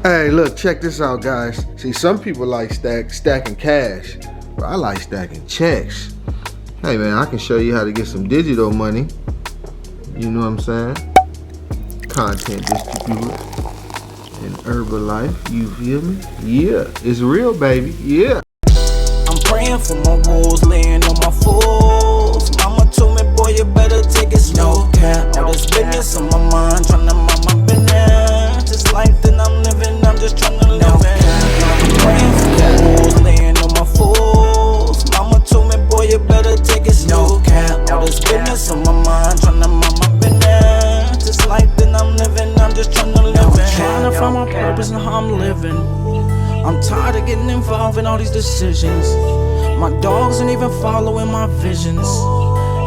Hey, look, check this out, guys. See, some people like stacking cash, but I like stacking checks. Hey, man, I can show you how to get some digital money. You know what I'm saying? Content distributor in Herbalife. You feel me? Yeah, it's real, baby. Yeah. I'm praying for my wolves, laying on my fools. Mama told me, boy, you better take it slow. All this business on my mind, tryna mind my business. This life that I'm living, I'm just tryna live it. I'm praying for my wolves, laying on my fools. Mama told me, boy, you better take it slow. All this business on my mind, tryna mind my business. This life that I'm living, I'm just tryna live it. Tryna find my purpose and how I'm living. I'm tired of getting involved in all these decisions. My dogs ain't even following my visions.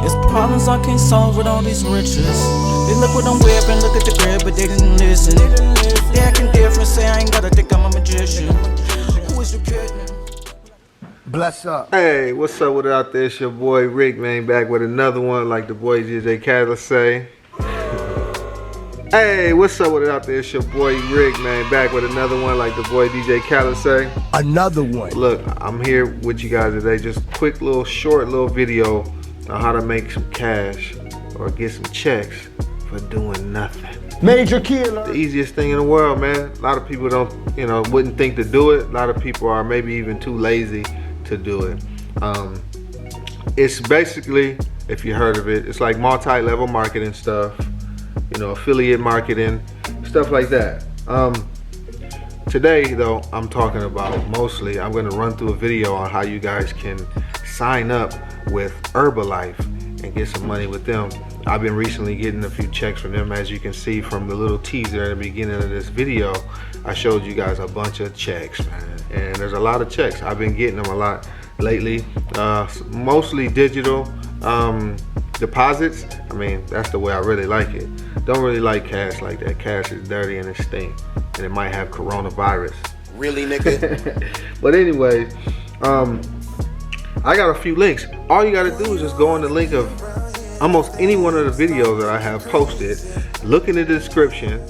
It's problems I can't solve with all these riches. They look what I'm whipping, look at the crib, but they didn't listen. They acting different, say I ain't gotta think I'm a magician. Who is you kidding? Bless up. Hey, what's up with it out there? It's your boy Rick, man, back with another one, like the boy DJ Khaled say. Hey, what's up with it out there? It's your boy Rick, man, back with another one, like the boy DJ Khaled say. Another one. Look, I'm here with you guys today. Just a quick little short little video on how to make some cash or get some checks for doing nothing. Major killer. The easiest thing in the world, man. A lot of people wouldn't think to do it. A lot of people are maybe even too lazy to do it. It's basically, if you heard of it, it's like multi-level marketing stuff. Affiliate marketing, stuff like that. Today, though, I'm talking about mostly, I'm going to run through a video on how you guys can sign up with Herbalife and get some money with them. I've been recently getting a few checks from them, as you can see from the little teaser at the beginning of this video. I showed you guys a bunch of checks, man, and there's a lot of checks. I've been getting them a lot lately, mostly digital deposits. I mean, that's the way I really like it. Don't really like cash like that. Cash is dirty and it stinks, and it might have coronavirus. Really, nigga? But anyways, I got a few links. All you gotta do is just go on the link of almost any one of the videos that I have posted, look in the description,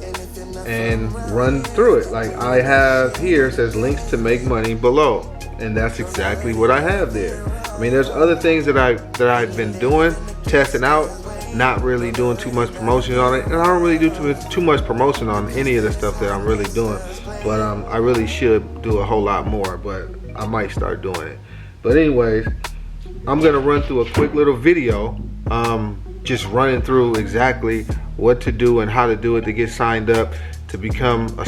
and run through it. Like I have here, it says links to make money below, and that's exactly what I have there. I mean, there's other things that I've been doing, testing out, not really doing too much promotion on it, and I don't really do too much promotion on any of the stuff that I'm really doing, but I really should do a whole lot more, but I might start doing it. But anyways, I'm gonna run through a quick little video, just running through exactly what to do and how to do it to get signed up to become a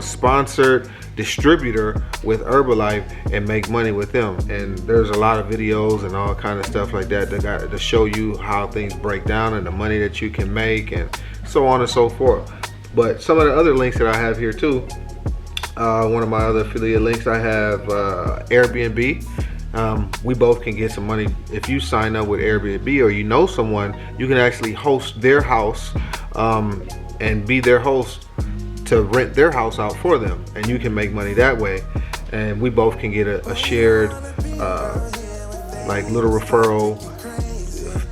sponsored distributor with Herbalife and make money with them. And there's a lot of videos and all kind of stuff like that to show you how things break down and the money that you can make and so on and so forth. But some of the other links that I have here too, one of my other affiliate links, I have Airbnb. We both can get some money. If you sign up with Airbnb or you know someone, you can actually host their house and be their host to rent their house out for them, and you can make money that way. And we both can get a shared like little referral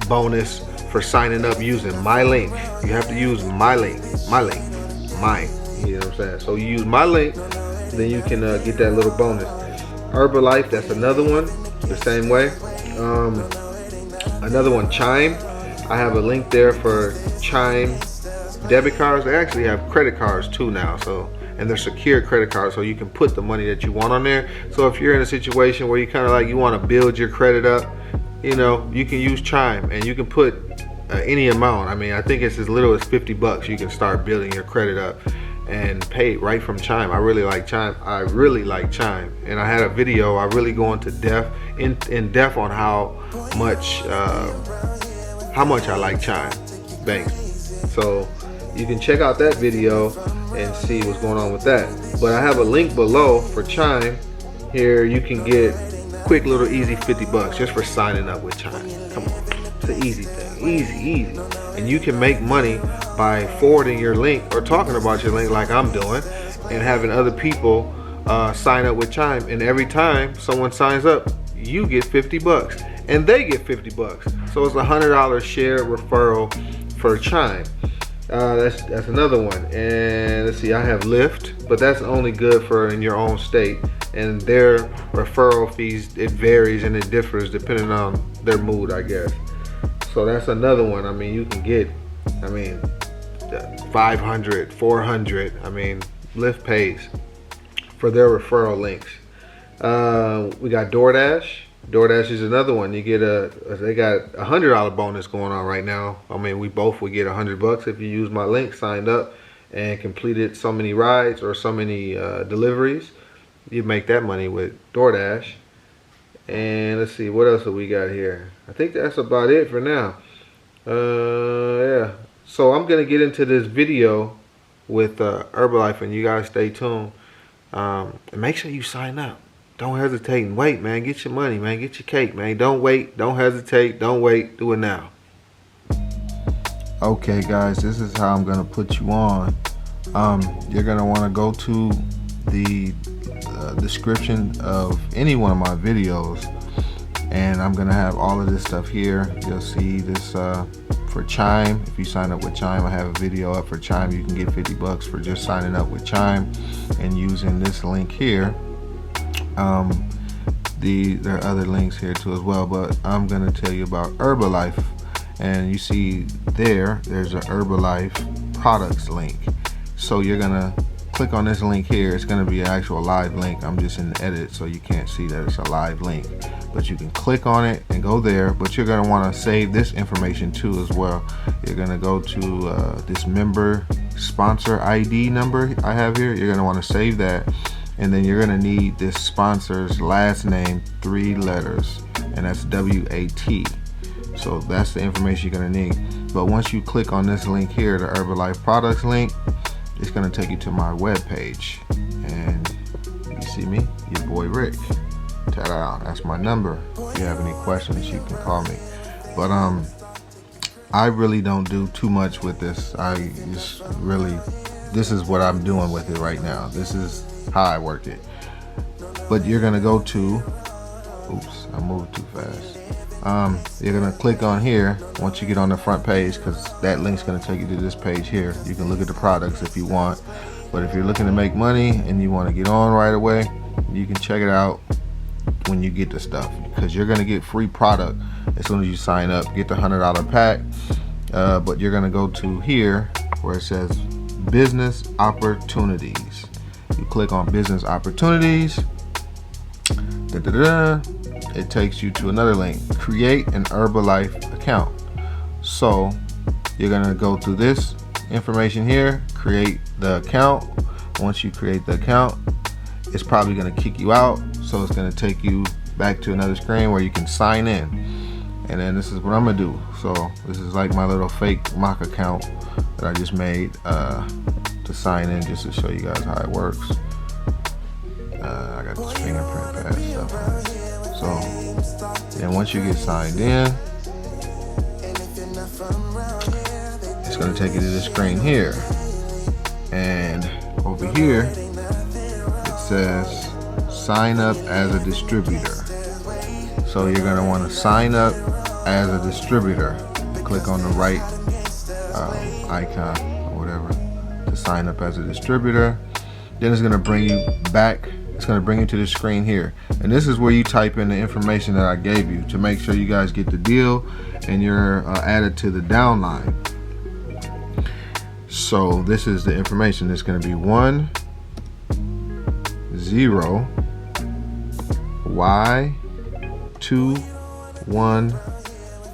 bonus for signing up using my link. You have to use my link, mine. You know what I'm saying? So you use my link, then you can get that little bonus. Herbalife, that's another one, the same way. Another one, Chime. I have a link there for Chime debit cards. They actually have credit cards too now, and they're secure credit cards, so you can put the money that you want on there. So if you're in a situation where you kind of like you want to build your credit up, you can use Chime and you can put any amount. I mean, I think it's as little as $50. You can start building your credit up and pay right from Chime. I really like Chime. And I had a video. I really go into in depth on how much I like Chime banks. So you can check out that video and see what's going on with that. But I have a link below for Chime. Here you can get quick little easy $50 just for signing up with Chime. Come on, it's an easy thing, easy. And you can make money by forwarding your link or talking about your link like I'm doing and having other people sign up with Chime. And every time someone signs up, you get $50 and they get $50. So it's a $100 share referral for Chime. That's another one. And let's see, I have Lyft, but that's only good for in your own state. And their referral fees, it varies and it differs depending on their mood, I guess. So that's another one. I mean, you can get, 500, 400. I mean, Lyft pays for their referral links. We got DoorDash. DoorDash is another one. You get they got a $100 bonus going on right now. I mean, we both would get $100 if you use my link, signed up, and completed so many rides or so many deliveries. You make that money with DoorDash. And let's see, what else have we got here? I think that's about it for now. Yeah. So I'm gonna get into this video with Herbalife, and you guys stay tuned. And make sure you sign up. Don't hesitate and wait, man. Get your money, man. Get your cake, man. Don't wait. Don't hesitate. Don't wait. Do it now. Okay, guys. This is how I'm going to put you on. You're going to want to go to the description of any one of my videos. And I'm going to have all of this stuff here. You'll see this for Chime. If you sign up with Chime, I have a video up for Chime. You can get $50 for just signing up with Chime and using this link here. There are other links here too as well, but I'm gonna tell you about Herbalife. And you see there's a Herbalife products link. So you're gonna click on this link here. It's gonna be an actual live link. I'm just in the edit, so you can't see that it's a live link, but you can click on it and go there. But you're gonna want to save this information too as well. You're gonna go to this member sponsor ID number I have here. You're gonna want to save that. And then you're gonna need this sponsor's last name, 3 letters, and that's W-A-T. So that's the information you're gonna need. But once you click on this link here, the Herbalife products link, it's gonna take you to my web page. And you see me, your boy Rick. Ta-da, that's my number. If you have any questions, you can call me. But I really don't do too much with this. This is what I'm doing with it right now. This is how I work it. But you're gonna go to, oops, I moved too fast. You're gonna click on here once you get on the front page, because that link's gonna take you to this page here. You can look at the products if you want, but if you're looking to make money and you want to get on right away, you can check it out when you get the stuff, because you're gonna get free product as soon as you sign up. Get the $100 pack, but you're gonna go to here where it says business opportunities. You click on business opportunities. It takes you to another link, create an Herbalife account. So you're gonna go through this information here, create the account. Once you create the account, it's probably gonna kick you out, so it's gonna take you back to another screen where you can sign in. And then this is what I'm gonna do. So this is like my little fake mock account that I just made to sign in, just to show you guys how it works. I got this fingerprint pad stuff on it. So then once you get signed in, it's gonna take you to this screen here. And over here, it says sign up as a distributor. So you're gonna wanna sign up as a distributor. Click on the right icon or whatever to sign up as a distributor. Then it's gonna bring you back. It's gonna bring you to this screen here. And this is where you type in the information that I gave you to make sure you guys get the deal and you're added to the downline. So this is the information. It's gonna be 1 0 Y 2 1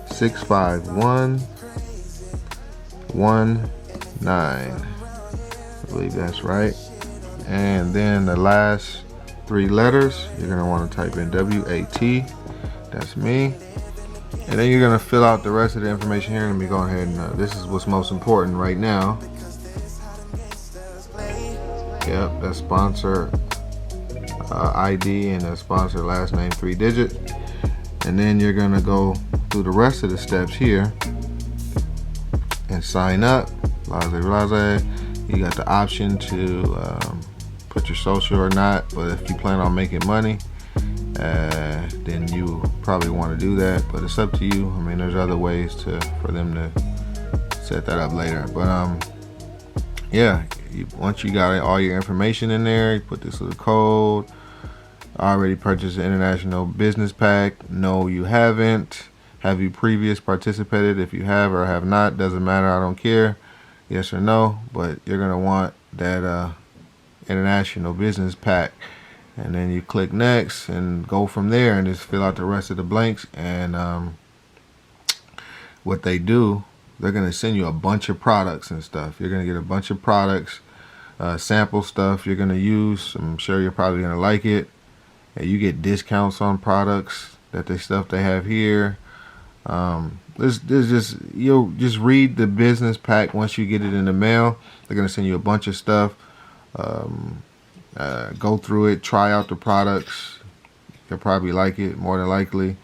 6 5 1 1 9. I believe that's right. And then the last 3 letters, you're gonna want to type in W-A-T. That's me. And then you're gonna fill out the rest of the information here. Let me go ahead and this is what's most important right now. Yep, that's sponsor ID and the sponsor last name 3-digit. And then you're gonna go through the rest of the steps here and sign up. Blase. You got the option to put your social or not, but if you plan on making money, then you probably want to do that. But it's up to you. I mean, there's other ways for them to set that up later. But yeah, once you got all your information in there, you put this little code. Already purchased an international business pack? No, you haven't. Have you previous participated? If you have or have not, doesn't matter. I don't care. Yes or no, but you're gonna want that international business pack, and then you click next and go from there, and just fill out the rest of the blanks. And what they do, they're gonna send you a bunch of products and stuff. You're gonna get a bunch of products, sample stuff you're gonna use. I'm sure you're probably gonna like it. And you get discounts on products they have here. You'll just read the business pack once you get it in the mail. They're gonna send you a bunch of stuff. Go through it, try out the products. You'll probably like it more than likely,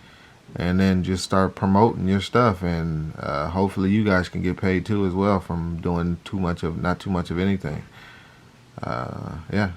and then just start promoting your stuff. And hopefully you guys can get paid too as well from doing not too much of anything. Yeah.